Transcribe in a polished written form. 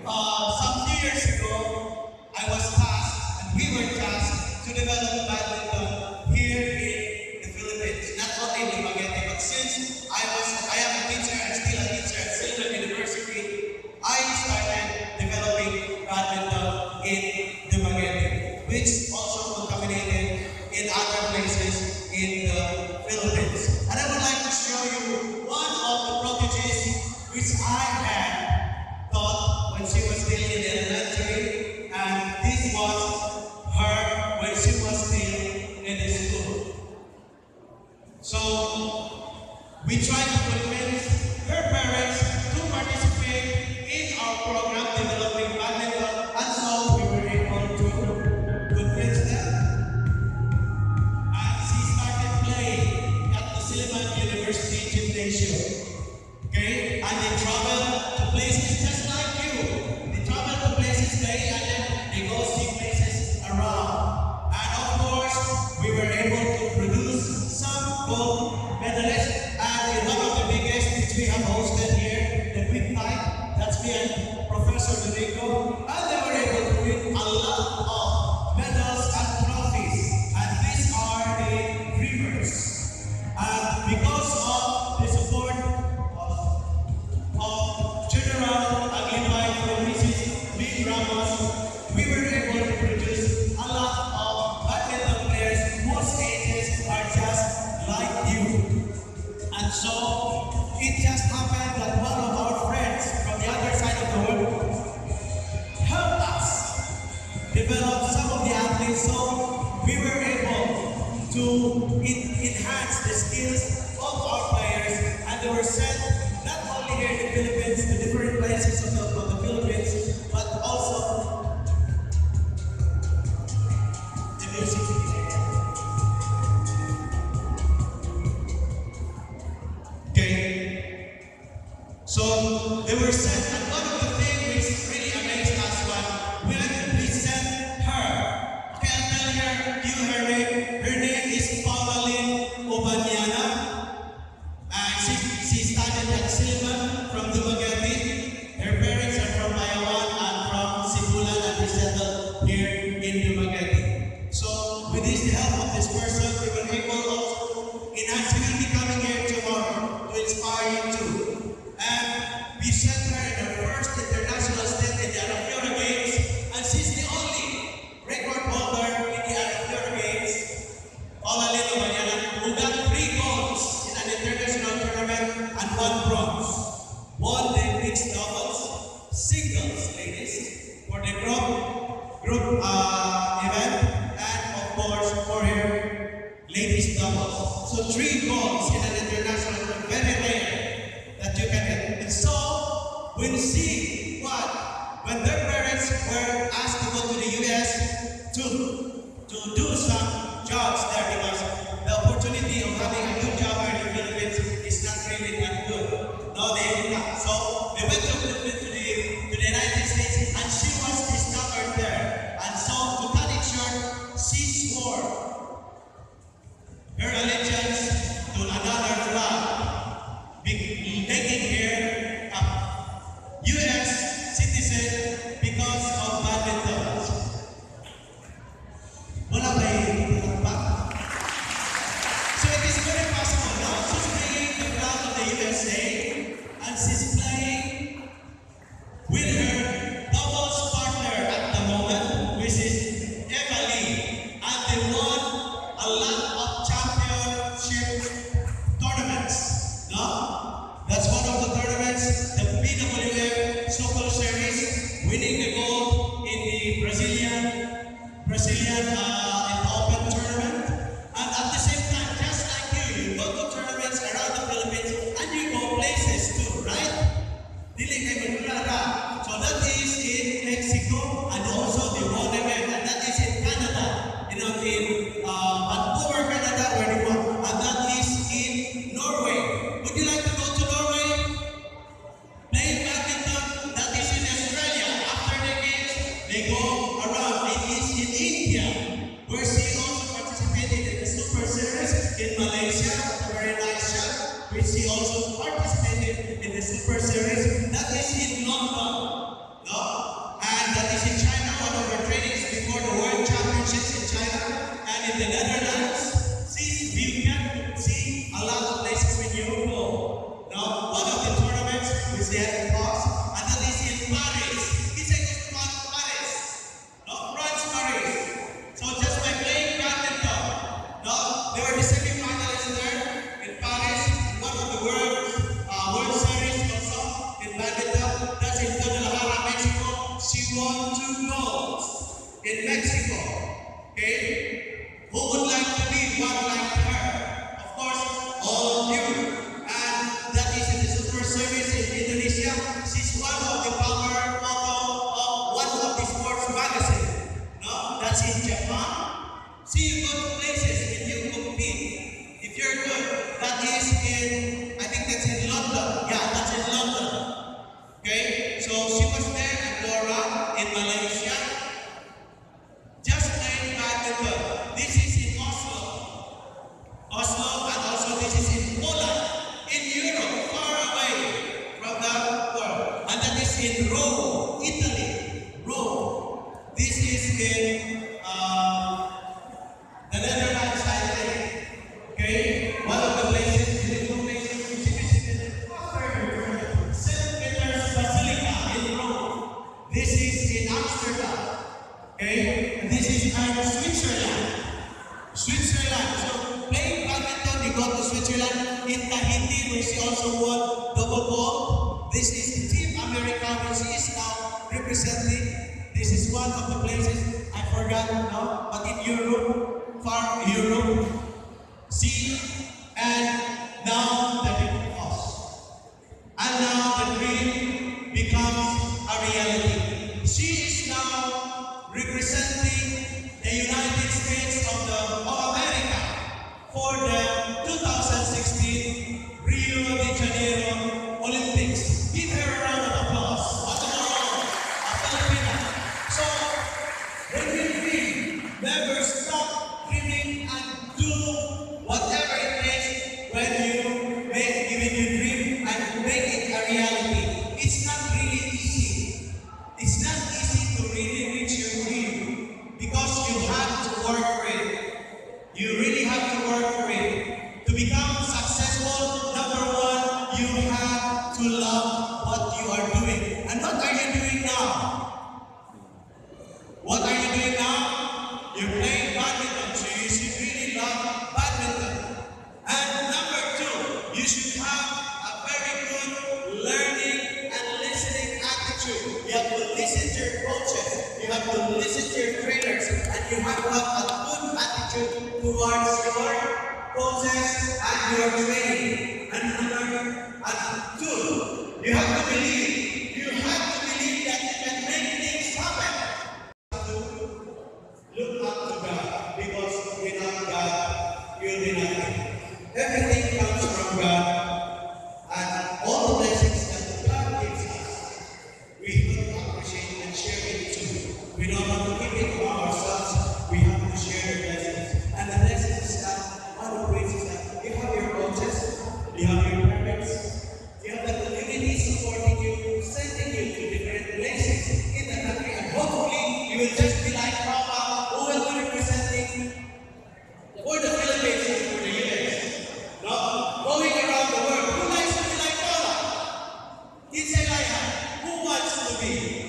Some few years ago, I was tasked, and we were tasked to develop badminton here in the Philippines. Not only in Dumaguete, but since I am a teacher and still a teacher at Silver University, I started developing badminton in Dumaguete, which also contaminated in other places in the Philippines. And I would like to show you one of the prodigies which I had taught when she was still in elementary, and this was her when she was still in the school. So we tried to convince her parents to participate in our program developing badminton, and so we were able to convince them. And she started playing at the Silver University Gymnasium. Okay? And they travel to places just like you. They travel to places day and then they go see places around. And of course, we were able to produce some gold medalists. And in one of the biggest which we have hosted here, the Quick Time, that's me and Professor Domingo. And they were able to win a lot of medals and trophies. And these are the dreamers. And because of the support of General Aguilar from Mrs. Big Ramos, we were able to produce a lot of badminton players whose ages are just like you. And so it just happened that one of our friends from the other side of the world helped us develop some of the athletes, so we were able to enhance the skills of our players, and they were sent not only here in the Philippines, to different places of the Philippines, but also the music. Okay, so they were sent, and one of the things which really amazed us was when we sent her. Okay, I'll tell you her name. Her name is Paula Lynn Obanana. She studied at Silvan from Dumaguete. Her parents are from Bayawan and from Sibulan, and they settled here in Dumaguete. So with this, the help of this person, we were able also enhance. We will be coming here tomorrow to inspire you too. And we sent her in her first international stint in the Arafura Games, and she's the only record holder in the Arafura Games, Paula Lynn Obanana, who got 3 golds in an international tournament and 1 bronze. Won the mixed doubles, singles, ladies, for the group event, and of course for her ladies doubles. So 3 golds in an international tournament, very rare that you can get. And so when their parents were asked to go to the US to do some jobs there, because the opportunity of having a good job here in the Philippines is not really that good. No, they did not. So they went to the United States, and she was discovered there. And so to cut it short, she swore her allegiance to another flag, making her a US citizen because of badminton. Wala ba yung back? So it is very possible. Now she's playing the flag of the USA, and she's playing with her doubles partner at the moment, which is Eva Lee, and they won a lot of championship tournaments. No? That's one of the tournaments, the BWF Soccer Series, winning the gold in the Brazilian Open tournament. And at the same time, just like you go to tournaments around the Philippines, and you go places too, right? Dili kay Manolito. So that is in Mexico, and also the won again, and that is in Canada. In Vancouver, Canada, where they won, and that is in Norway. Would you like to go to Norway? Playing badminton, that is in Australia. After the games, they go around. It is in India, where she also participated in the Super Series. In Malaysia, very nice shot, which she also participated in the Super Series. That is in London. No? in Mexico. Okay? Who would like to be one like her? Of course, all of you. And that is in the super service in Indonesia. She's one of the power photo of one of the sports magazine. No? That's in Japan. See, you go to places and you compete. If you're good, that is in, I think that's in London. Yeah, that's in London. Okay? So she was there at Dora in Malaysia. Just playing badminton. This is in Oslo. Oslo, and also this is in Poland, in Europe, far away from the world. And that is in Rome, Italy. Rome. This is in the Netherlands, I think. Okay? One of the places, beautiful places which you visited after St. Peter's Basilica in Rome. This is in Amsterdam. Okay? And this is Switzerland. Switzerland. So playing badminton, you go to Switzerland. In Tahiti, where she also won double gold. This is Team America, where she is now representing. This is one of the places I forgot now, but in Europe, far Europe. See, and now the dream comes. And now the dream becomes a reality. She is now representing the United States of America for the 2016 Rio de Janeiro Olympics. Give her a round of applause. What a round, a Filipina. So, when we dream, never stop dreaming and do whatever it takes when you dream and make it a reality. It's not really easy. It's not easy to really reach your dream because you have to work for it. You really have to work for it. To become successful, number one, you have to love what you are doing. And what are you doing now? What are you doing now? You're playing badminton, so you should really love badminton. And number two, you should have a very good learning and listening attitude. You have to listen to your coaches, you have to listen to your trainers, and you have to have a good attitude towards your coaches and your training. And two, you have to believe. You have to believe that you can make things happen. Look up to God, because without God, you'll be nothing. Everything comes from God, and all the blessings that God gives us, we have to appreciate and share it too. We don't have to keep it to ourselves, we have to share the blessings. And the blessings that one of the ways is that you have your coaches, you have your parents, you have the community supporting you, sending you to different places in the country, and hopefully you will just be like Paula, who will be representing for the Philippines and for the US. No? Going around the world. Who likes to be like Paula? It's Elijah. Who wants to be?